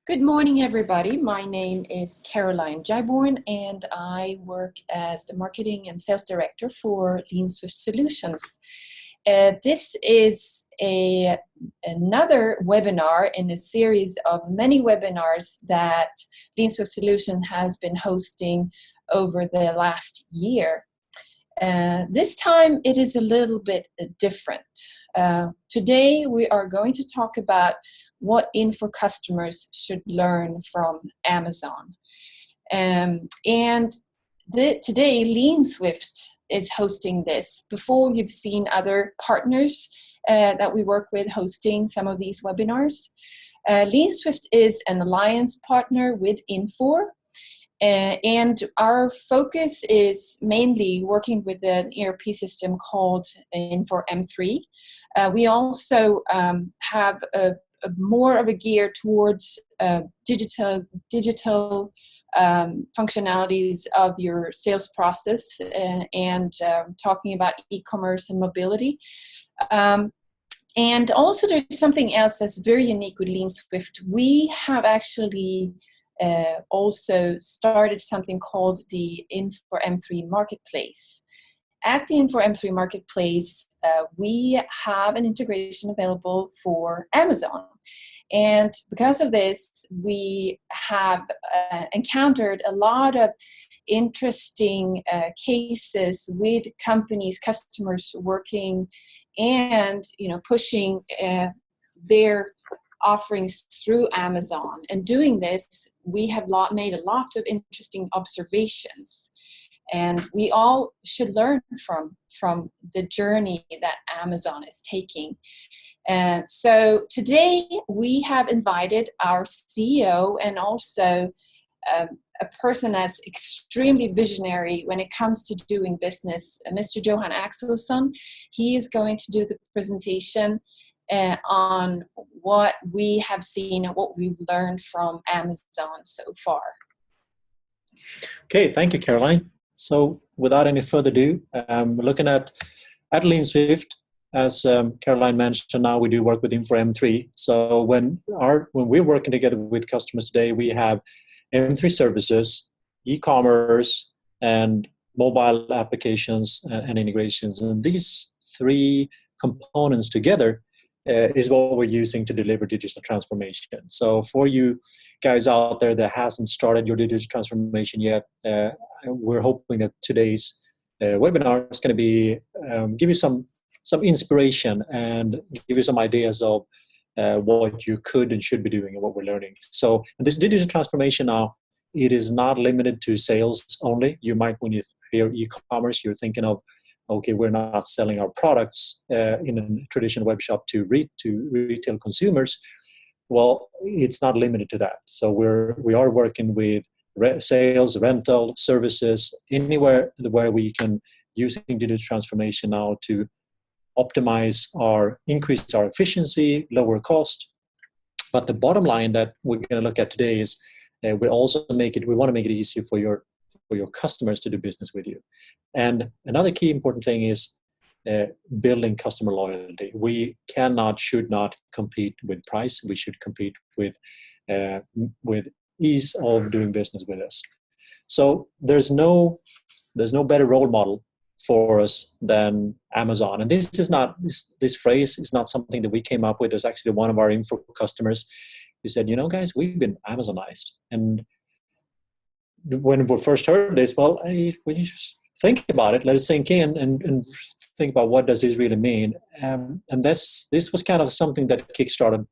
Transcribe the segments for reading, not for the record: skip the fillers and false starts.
Good morning, everybody. My name is Caroline Jaiborn, and I work as the Marketing and Sales Director for Lean Swift Solutions. This is another webinar in a series of many webinars that Lean Swift Solutions has been hosting over the last year. This time it is a little bit different. Today we are going to talk about what Infor customers should learn from Amazon. Today Lean Swift is hosting this. Before, you've seen other partners that we work with hosting some of these webinars. Lean Swift is an alliance partner with Infor. And our focus is mainly working with an ERP system called Infor M3. We also have more of a gear towards digital functionalities of your sales process and talking about e-commerce and mobility. And also there's something else that's very unique with Lean Swift. We have actually also started something called the Infor M3 Marketplace. At the Infor M3 Marketplace, we have an integration available for Amazon. And because of this, we have encountered a lot of interesting cases with companies, customers working and pushing their offerings through Amazon. And doing this, we have made a lot of interesting observations. And we all should learn from the journey that Amazon is taking. So today we have invited our CEO and also a person that's extremely visionary when it comes to doing business, Mr. Johan Axelsson. He is going to do the presentation on what we have seen and what we've learned from Amazon so far. Okay, thank you, Caroline. So without any further ado, looking at Lean Swift, as Caroline mentioned, now we do work with Infor M3. So when we're working together with customers today, we have M3 services, e-commerce, and mobile applications and integrations. And these three components together is what we're using to deliver digital transformation. So for you guys out there that hasn't started your digital transformation yet, we're hoping that today's webinar is going to be give you some inspiration and give you some ideas of what you could and should be doing and what we're learning. So this digital transformation now, it is not limited to sales only. You might, when you hear e-commerce, you're thinking of, okay, we're not selling our products in a traditional web shop to retail consumers. Well, it's not limited to that. So we are working with sales, rental, services, anywhere where we can use digital transformation now to increase our efficiency, lower cost. But the bottom line that we're going to look at today is we want to make it easier for your customers to do business with you. And another key important thing is building customer loyalty. We should not compete with price. We should compete with ease of doing business with us. So there's no better role model for us than Amazon. And this phrase is not something that we came up with. There's actually one of our Infor customers who said, guys, we've been Amazonized. And when we first heard this, when you think about it, let it sink in and think about what does this really mean. And this was kind of something that kickstarted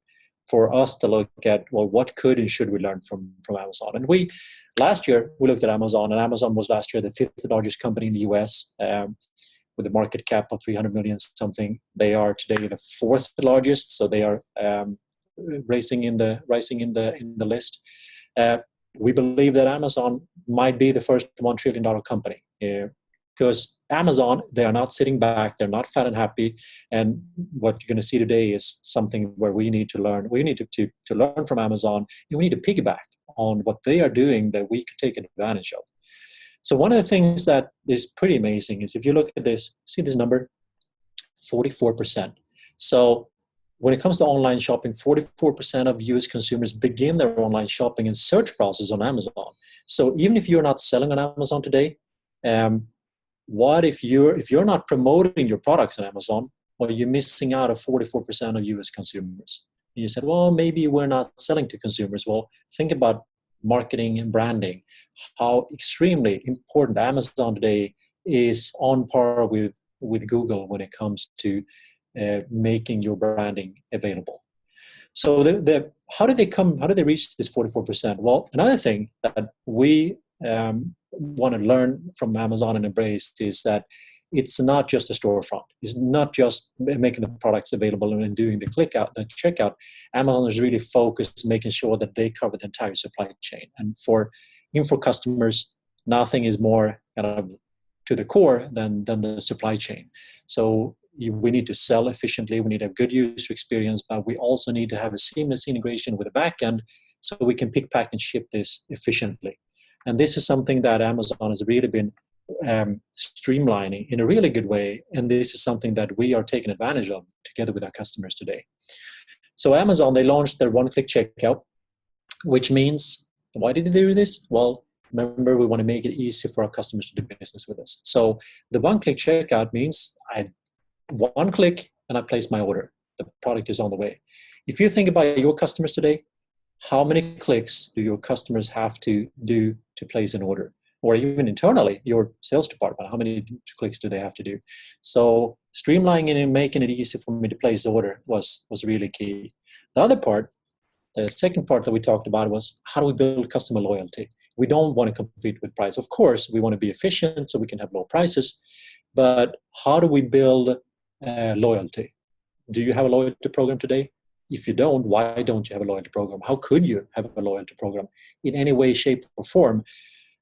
for us to look at, well, what could and should we learn from Amazon? And last year we looked at Amazon, and Amazon was last year the fifth largest company in the US with a market cap of 300 million something. They are today the fourth largest, so they are rising in the list. We believe that Amazon might be the first $1 trillion company because Amazon, they are not sitting back, they're not fat and happy. And what you're going to see today is something where we need to learn. We need to learn from Amazon, and we need to piggyback on what they are doing that we could take advantage of. So one of the things that is pretty amazing is if you look at this, see this number, 44%. So when it comes to online shopping, 44% of US consumers begin their online shopping and search process on Amazon. So even if you're not selling on Amazon today, what if you're not promoting your products on Amazon? Well, you're missing out of 44% of US consumers. And you said, well, maybe we're not selling to consumers. Well, think about marketing and branding, how extremely important Amazon today is, on par with Google when it comes to making your branding available. So how did they reach this 44%? Well, another thing that we want to learn from Amazon and embrace is that it's not just a storefront. It's not just making the products available and doing the checkout. Amazon is really focused making sure that they cover the entire supply chain. And for Infor customers, nothing is more kind of to the core than the supply chain. So we need to sell efficiently. We need to have good user experience, but we also need to have a seamless integration with the backend so we can pick, pack, and ship this efficiently. And this is something that Amazon has really been streamlining in a really good way. And this is something that we are taking advantage of together with our customers today. So Amazon, they launched their one-click checkout, which means, why did they do this? Well, remember, we want to make it easy for our customers to do business with us. So the one-click checkout means one click and I place my order. The product is on the way. If you think about your customers today, how many clicks do your customers have to do to place an order? Or even internally, your sales department, how many clicks do they have to do? So streamlining it and making it easy for me to place the order was really key. The other part, the second part that we talked about, was how do we build customer loyalty? We don't want to compete with price. Of course, we want to be efficient so we can have low prices, but how do we build loyalty? Do you have a loyalty program today? If you don't, why don't you have a loyalty program? How could you have a loyalty program in any way, shape, or form?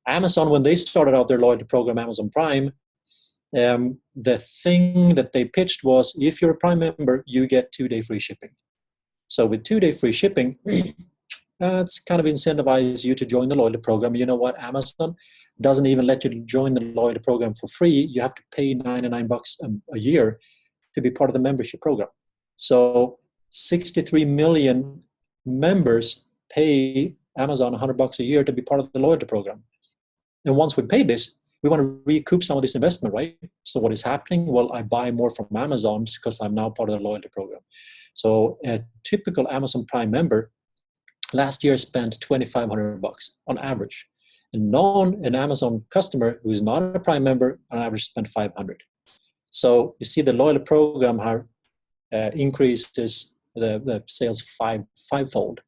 Amazon, when they started out their loyalty program, Amazon Prime, the thing that they pitched was, if you're a Prime member, you get 2-day free shipping. So with 2-day free shipping, it's kind of incentivize you to join the loyalty program. You know what? Amazon doesn't even let you join the loyalty program for free. You have to pay $99 a year to be part of the membership program. So 63 million members pay Amazon $100 a year to be part of the loyalty program. And once we pay this, we want to recoup some of this investment, right? So what is happening? Well, I buy more from Amazon because I'm now part of the loyalty program. So a typical Amazon Prime member last year spent $2,500 on average. An Amazon customer who is not a Prime member on average spent $500. So you see the loyalty program increases the sales fivefold.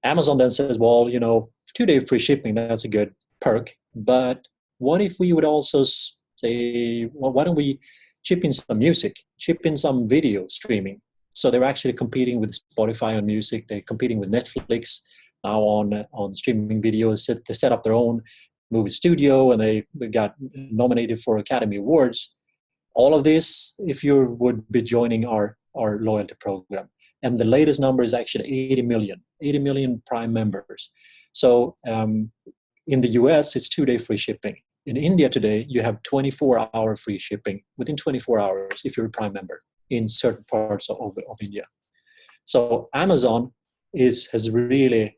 Amazon then says, well, 2-day free shipping, that's a good perk. But what if we would also say, well, why don't we chip in some music, chip in some video streaming? So they're actually competing with Spotify on music. They're competing with Netflix now on streaming videos. They set up their own movie studio, and they got nominated for Academy Awards. All of this, if you would be joining our loyalty program. And the latest number is actually 80 million Prime members. So in the US, it's 2-day free shipping. In India today, you have 24-hour free shipping within 24 hours if you're a Prime member in certain parts of India. So Amazon has really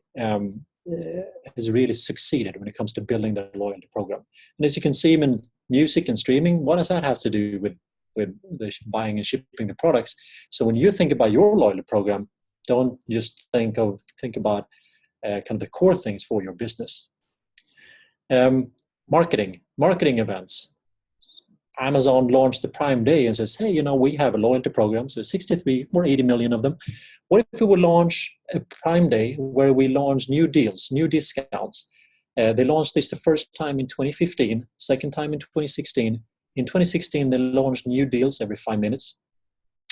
succeeded when it comes to building the loyalty program. And as you can see, in music and streaming, what does that have to do with the buying and shipping the products? So when you think about your loyalty program, don't just think about kind of the core things for your business. Marketing events. Amazon launched the Prime Day and says, hey, we have a loyalty program, so 63 or 80 million of them. What if we would launch a Prime Day where we launch new deals, new discounts? They launched this the first time in 2015, second time in 2016. In 2016, they launched new deals every 5 minutes.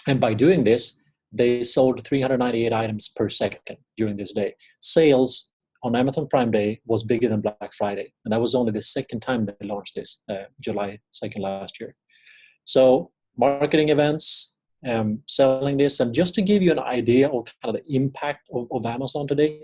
And by doing this, they sold 398 items per second during this day. Sales on Amazon Prime Day was bigger than Black Friday. And that was only the second time they launched this, July 2nd last year. So marketing events, selling this, and just to give you an idea of kind of the impact of Amazon today.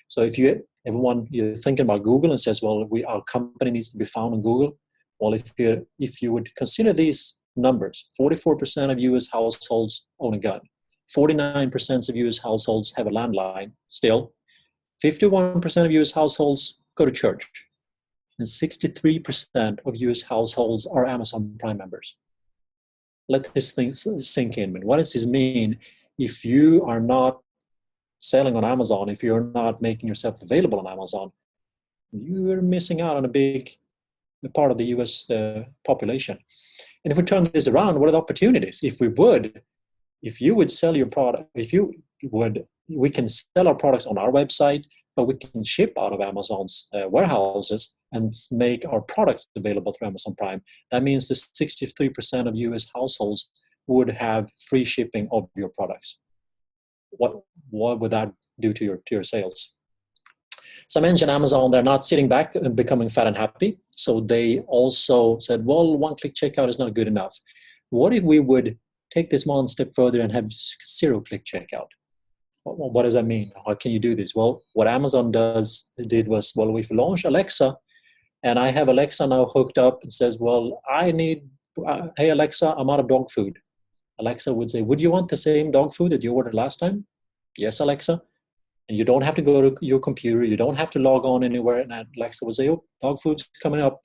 So if you're thinking about Google and says, well, our company needs to be found on Google. Well, if you would consider these numbers, 44% of US households own a gun. 49% of US households have a landline still. 51% of US households go to church. And 63% of US households are Amazon Prime members. Let this thing sink in. What does this mean? If you are not selling on Amazon, if you're not making yourself available on Amazon, you're missing out on a big part of the US population. And if we turn this around, what are the opportunities? If you would sell your product, we can sell our products on our website, but we can ship out of Amazon's warehouses and make our products available through Amazon Prime. That means that 63% of US households would have free shipping of your products. What would that do to your sales? So I mentioned Amazon, they're not sitting back and becoming fat and happy. So they also said, well, one-click checkout is not good enough. What if we would take this one step further and have zero-click checkout? What does that mean? How can you do this? Well, what Amazon did was, well, we've launched Alexa, and I have Alexa now hooked up and says, well, hey, Alexa, I'm out of dog food. Alexa would say, would you want the same dog food that you ordered last time? Yes, Alexa. And you don't have to go to your computer. You don't have to log on anywhere. And Alexa would say, oh, dog food's coming up.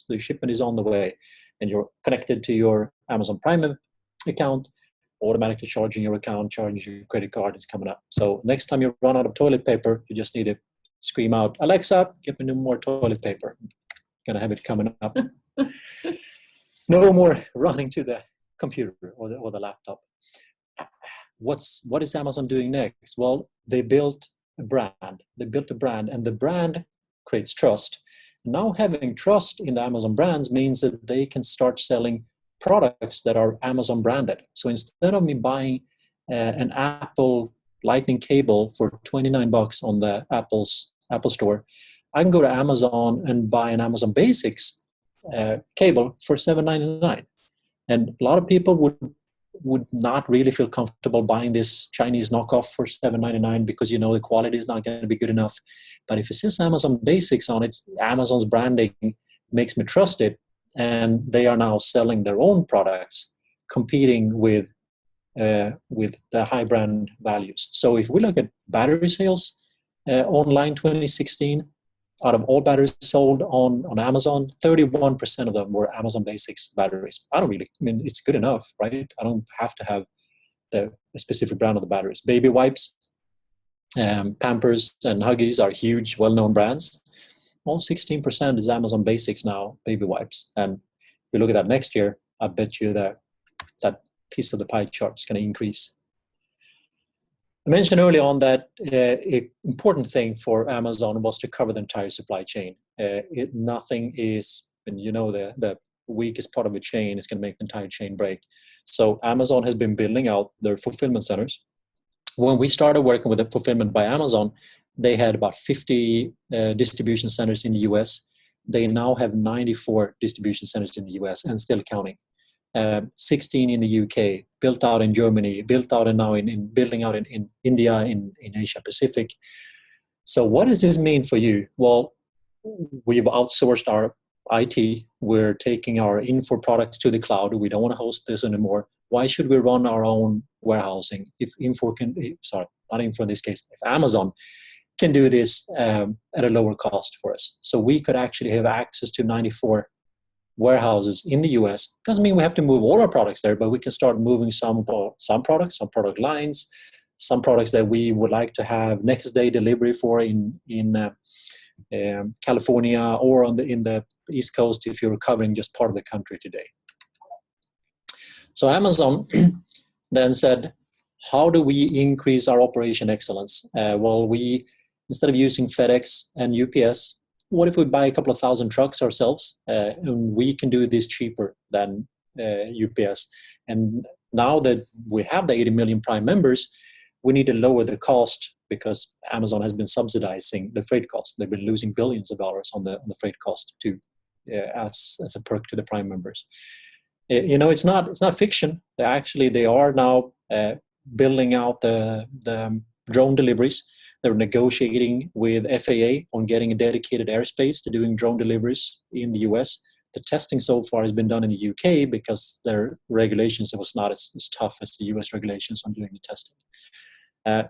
The shipment is on the way. And you're connected to your Amazon Prime account, automatically charging your account, charging your credit card is coming up. So next time you run out of toilet paper, you just need to scream out, Alexa, give me no more toilet paper. Gonna have it coming up. No more running to the computer or the laptop. What is Amazon doing next? Well, they built a brand. And the brand creates trust. Now having trust in the Amazon brands means that they can start selling products that are Amazon branded. So instead of me buying an Apple Lightning cable for $29 on the Apple store, I can go to Amazon and buy an Amazon Basics cable for $7.99. And a lot of people would not really feel comfortable buying this Chinese knockoff for $7.99 because the quality is not going to be good enough. But if it says Amazon Basics on it, Amazon's branding makes me trust it. And they are now selling their own products, competing with the high brand values. So if we look at battery sales online 2016, out of all batteries sold on Amazon, 31% of them were Amazon Basics batteries. It's good enough, right? I don't have to have the specific brand of the batteries. Baby wipes, Pampers, and Huggies are huge, well-known brands. All 16% is Amazon Basics now, baby wipes. And if we look at that next year, I bet you that piece of the pie chart is going to increase. I mentioned early on that an important thing for Amazon was to cover the entire supply chain. Nothing is, and the weakest part of a chain is going to make the entire chain break. So Amazon has been building out their fulfillment centers. When we started working with the fulfillment by Amazon, they had about 50 distribution centers in the US. They now have 94 distribution centers in the US and still counting. 16 in the UK, built out in Germany, built out and now building out in India, in Asia Pacific. So what does this mean for you? Well, we've outsourced our IT. We're taking our Infor products to the cloud. We don't want to host this anymore. Why should we run our own warehousing? If Infor not Infor in this case, if Amazon can do this at a lower cost for us. So we could actually have access to 94 warehouses in the US. Doesn't mean we have to move all our products there, but we can start moving some products, some product lines, some products that we would like to have next day delivery for in California or in the East Coast if you're covering just part of the country today. So Amazon then said, how do we increase our operation excellence? Well, instead of using FedEx and UPS, what if we buy a couple of thousand trucks ourselves and we can do this cheaper than UPS? And now that we have the 80 million Prime members, we need to lower the cost because Amazon has been subsidizing the freight cost. They've been losing billions of dollars on the freight cost too, as a perk to the Prime members. It's not fiction. They are now building out the drone deliveries. They're negotiating with FAA on getting a dedicated airspace to doing drone deliveries in the US. the testing so far has been done in the UK because their regulations was not as tough as the US regulations on doing the testing.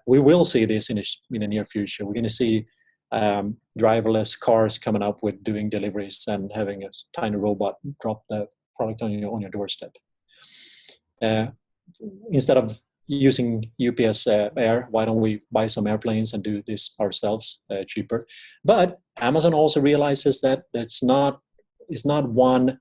We will see this in the near future. We're going to see driverless cars coming up with doing deliveries and having a tiny robot drop the product on your doorstep. Instead of using UPS Air, why don't we buy some airplanes and do this ourselves cheaper? But Amazon also realizes that it's not one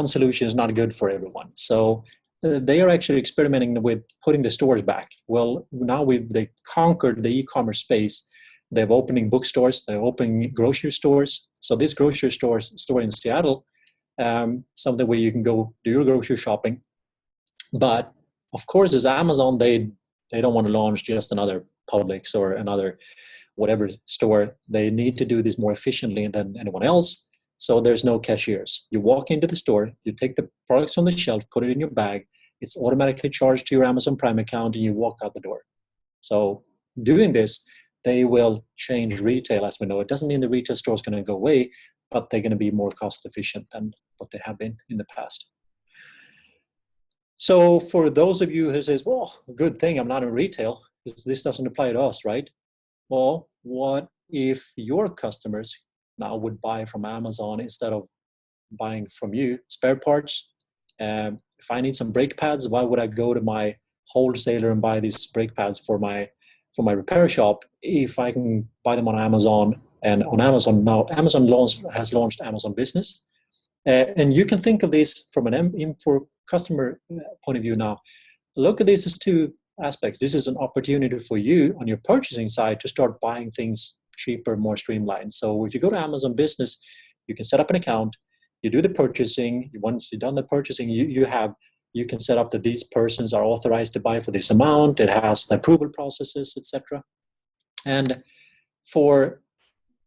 solution is not good for everyone. So they are actually experimenting with putting the stores back. Well, now they conquered the e-commerce space. They're opening bookstores. They're opening grocery stores. So this grocery store in Seattle, something where you can go do your grocery shopping. But of course, as Amazon, they don't want to launch just another Publix or another whatever store. They need to do this more efficiently than anyone else. So there's no cashiers. You walk into the store, you take the products on the shelf, put it in your bag. It's automatically charged to your Amazon Prime account, and you walk out the door. So doing this, they will change retail as we know. It doesn't mean the retail store is going to go away, but they're going to be more cost efficient than what they have been in the past. So for those of you who says, well, good thing I'm not in retail, because this doesn't apply to us, right? Well, what if your customers now would buy from Amazon instead of buying from you spare parts? If I need some brake pads, why would I go to my wholesaler and buy these brake pads for my repair shop if I can buy them on Amazon? And on Amazon now, Amazon has launched Amazon Business. And you can think of this from an Infor customer point of view now. Look at this as two aspects. This is an opportunity for you on your purchasing side to start buying things cheaper, more streamlined. So if you go to Amazon Business, you can set up an account, you do the purchasing. Once you've done the purchasing, you can set up that these persons are authorized to buy for this amount. It has the approval processes, etc. And for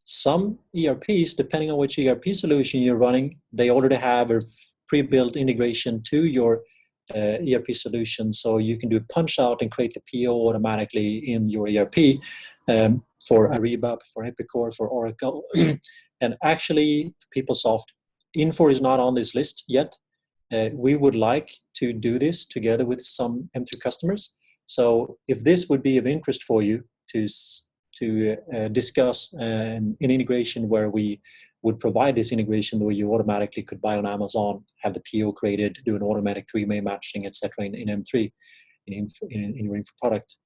some ERPs, depending on which ERP solution you're running, they already have a pre-built integration to your ERP solution. So you can do a punch out and create the PO automatically in your ERP for Ariba, for Epicor, for Oracle. And actually, PeopleSoft, Infor is not on this list yet. We would like to do this together with some M3 customers. So if this would be of interest for you to discuss an integration where we would provide this integration where you automatically could buy on Amazon, have the PO created, do an automatic three-way matching, etc. in M3, in your Infor product,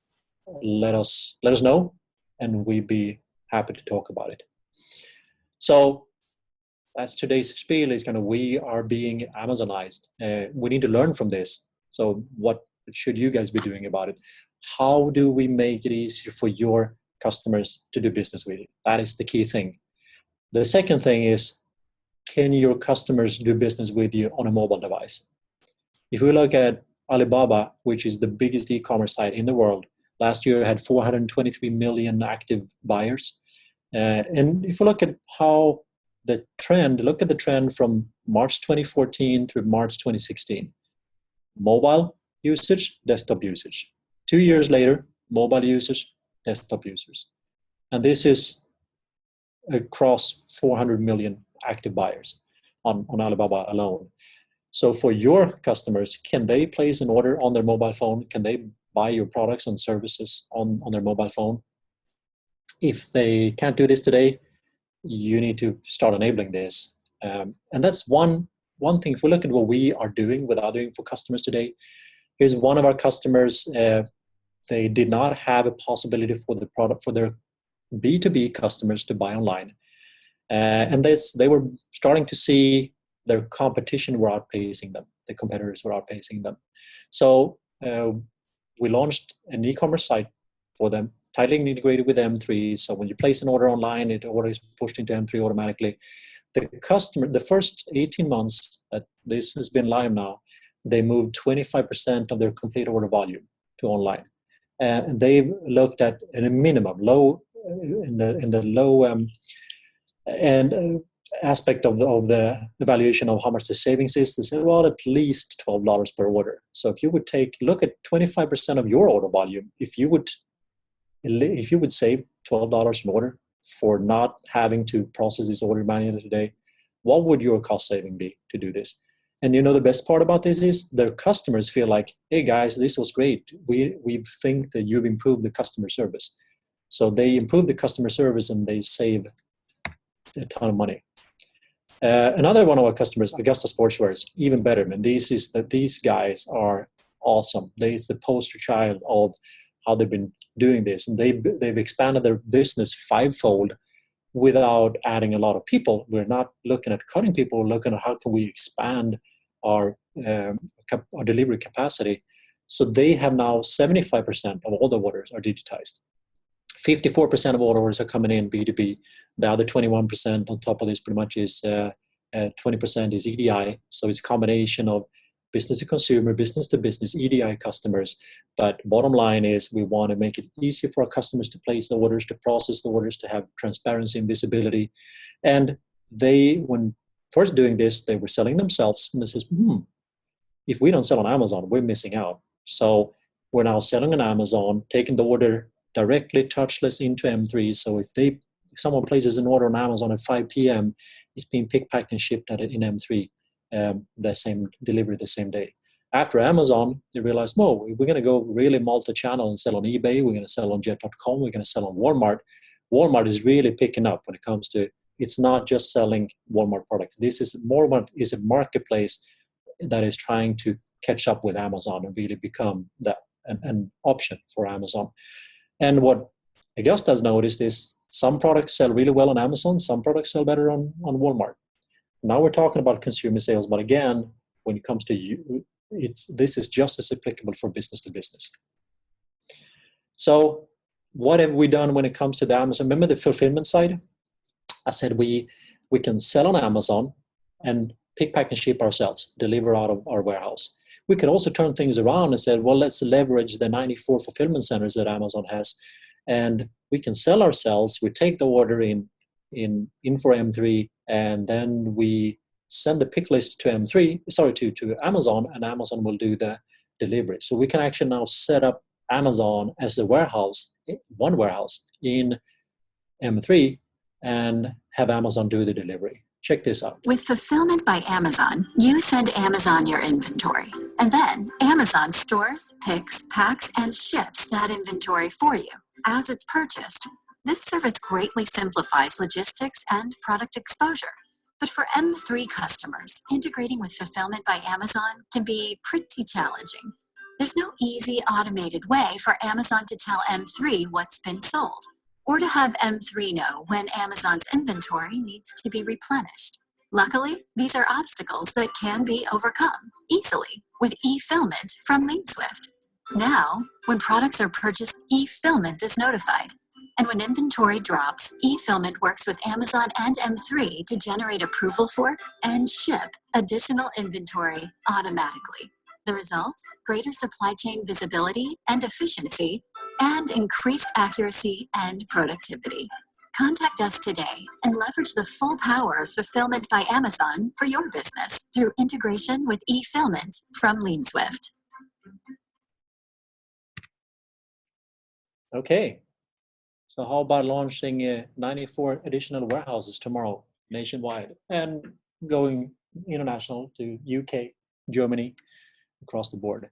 let us know, and we'd be happy to talk about it. So that's today's spiel. Is kind of we are being Amazonized. We need to learn from this. So what should you guys be doing about it? How do we make it easier for your customers to do business with you? That is the key thing. The second thing is, can your customers do business with you on a mobile device? If we look at Alibaba, which is the biggest e-commerce site in the world, last year had 423 million active buyers. And if we look at look at the trend from March 2014 through March 2016. Mobile usage, desktop usage. 2 years later, mobile usage, desktop users. And this is across 400 million active buyers on Alibaba alone. So for your customers, can they place an order on their mobile phone? Can they buy your products and services on their mobile phone? If they can't do this today, you need to start enabling this. And that's one thing. If we look at what we are doing with other Infor customers today, here's one of our customers. They did not have a possibility for the product for their B2B customers to buy online. And they were starting to see their competition were outpacing them. The competitors were outpacing them. So we launched an e-commerce site for them, tightly integrated with M3. So when you place an order online, it order is pushed into M3 automatically. The first 18 months that this has been live now, they moved 25% of their complete order volume to online. And they've looked at in a minimum low aspect of the evaluation of how much the savings is. They said, well, at least $12 per order. So if you would look at 25% of your order volume, if you would save $12 an order for not having to process this order manually today, what would your cost saving be to do this? And the best part about this is their customers feel like, hey guys, this was great. We think that you've improved the customer service. So they improve the customer service and they save a ton of money. Another one of our customers, Augusta Sportswear, is even better. Man, these guys are awesome. It's the poster child of how they've been doing this, and they've expanded their business fivefold without adding a lot of people. We're not looking at cutting people. We're looking at how can we expand our delivery capacity. So they have now 75% of all the orders are digitized. 54% of all orders are coming in B2B. The other 21% on top of this pretty much is 20% is EDI. So it's a combination of business to consumer, business to business, EDI customers. But bottom line is we want to make it easier for our customers to place the orders, to process the orders, to have transparency and visibility. And when first doing this, they were selling themselves. And this is, if we don't sell on Amazon, we're missing out. So we're now selling on Amazon, taking the order directly touchless into M3. So if someone places an order on Amazon at 5 p.m., it's being picked, packed, and shipped in M3, the same delivery the same day. After Amazon, they realized, no, we're going to go really multi-channel and sell on eBay. We're going to sell on Jet.com. We're going to sell on Walmart. Walmart is really picking up when it comes to, it's not just selling Walmart products. Walmart is a marketplace that is trying to catch up with Amazon and really become an option for Amazon. And what Augusta has noticed is some products sell really well on Amazon, some products sell better on Walmart. Now we're talking about consumer sales, but again, when it comes to you, this is just as applicable for business to business. So what have we done when it comes to the Amazon? Remember the fulfillment side? I said we can sell on Amazon and pick, pack, and ship ourselves, deliver out of our warehouse. We could also turn things around and say, well, let's leverage the 94 fulfillment centers that Amazon has, and we can sell ourselves. We take the order in Infor M3, and then we send the pick list to Amazon, and Amazon will do the delivery. So we can actually now set up Amazon as a warehouse, one warehouse in M3, and have Amazon do the delivery. Check this out. With Fulfillment by Amazon, you send Amazon your inventory, and then Amazon stores, picks, packs, and ships that inventory for you as it's purchased. This service greatly simplifies logistics and product exposure. But for M3 customers, integrating with Fulfillment by Amazon can be pretty challenging. There's no easy automated way for Amazon to tell M3 what's been sold, or to have M3 know when Amazon's inventory needs to be replenished. Luckily, these are obstacles that can be overcome easily with eFillment from LeanSwift. Now, when products are purchased, eFillment is notified. And when inventory drops, eFillment works with Amazon and M3 to generate approval for and ship additional inventory automatically. The result? Greater supply chain visibility and efficiency, and increased accuracy and productivity. Contact us today and leverage the full power of Fulfillment by Amazon for your business through integration with eFillment from LeanSwift. Okay. So how about launching 94 additional warehouses tomorrow nationwide and going international to UK, Germany, across the board?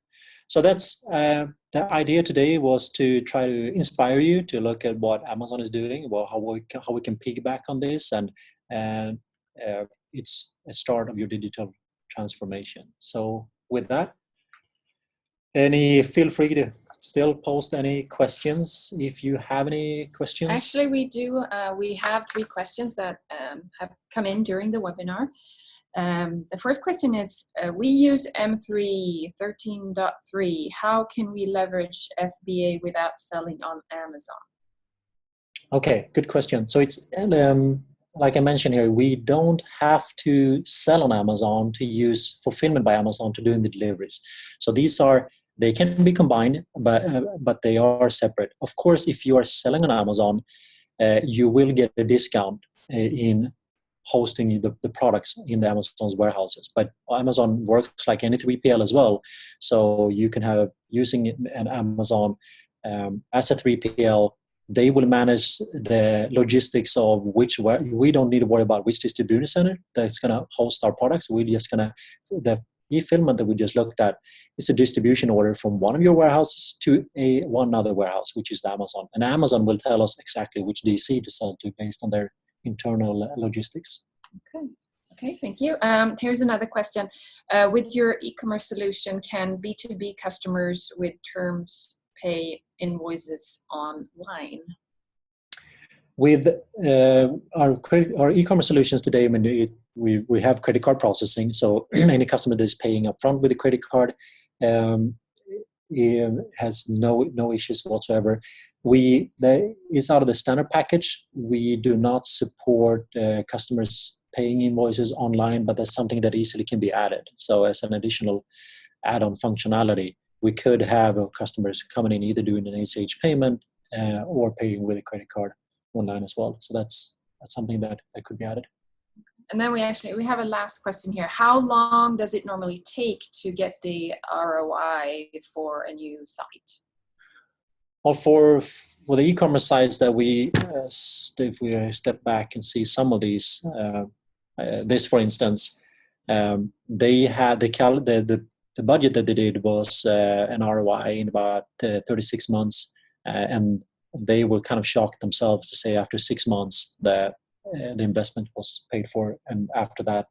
So that's the idea today, was to try to inspire you to look at what Amazon is doing, well, how we can piggyback on this, and it's a start of your digital transformation. So with that, feel free to still post any questions if you have any questions. Actually, we do. We have 3 questions that have come in during the webinar. The first question is, we use M3 13.3. How can we leverage FBA without selling on Amazon? Okay, good question. So it's like I mentioned here, we don't have to sell on Amazon to use Fulfillment by Amazon to doing the deliveries. So they can be combined, but they are separate. Of course, if you are selling on Amazon, you will get a discount in hosting the products in the Amazon's warehouses. But Amazon works like any 3PL as well. So you can have using an Amazon as a 3PL They will manage the logistics of we don't need to worry about which distribution center that's going to host our products. We're just going to, the e-fulfillment that we just looked at, it's a distribution order from one of your warehouses to one other warehouse, which is Amazon. And Amazon will tell us exactly which DC to sell to based on their internal logistics. Okay, thank you. Here's another question. With your e-commerce solution, can B2B customers with terms pay invoices online? With our e-commerce solutions today, I mean, we have credit card processing. So any customer that is paying upfront with a credit card has no issues whatsoever. It's out of the standard package. We do not support customers paying invoices online, but that's something that easily can be added. So as an additional add-on functionality, we could have customers coming in either doing an ACH payment or paying with a credit card online as well. So that's something that could be added. And then we have a last question here. How long does it normally take to get the ROI for a new site? Well, for the e-commerce sites that if we step back and see some of these, this for instance, they had the budget that they did was an ROI in about 36 months, and they were kind of shocked themselves to say after 6 months that the investment was paid for, and after that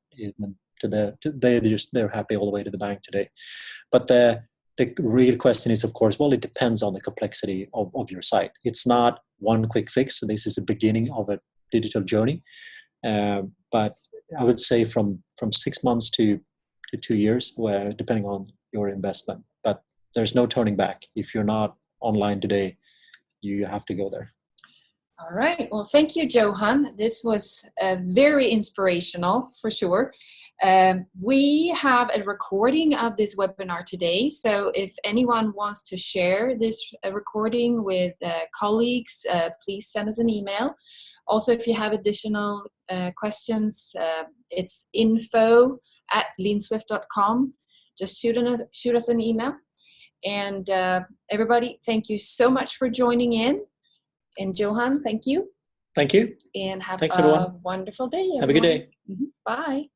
they're happy all the way to the bank today. But the real question is, of course, well, it depends on the complexity of your site. It's not one quick fix. So this is the beginning of a digital journey, but I would say from 6 months to 2 years, where depending on your investment. But there's no turning back. If you're not online today, you have to go there. All right. Well, thank you, Johan. This was very inspirational for sure. We have a recording of this webinar today. So if anyone wants to share this recording with colleagues, please send us an email. Also, if you have additional questions, it's info@leanswift.com. Just shoot us an email. And everybody, thank you so much for joining in. And Johan, thank you. Thank you. And have Thanks, a everyone. wonderful day, everyone. Have a good day. Bye.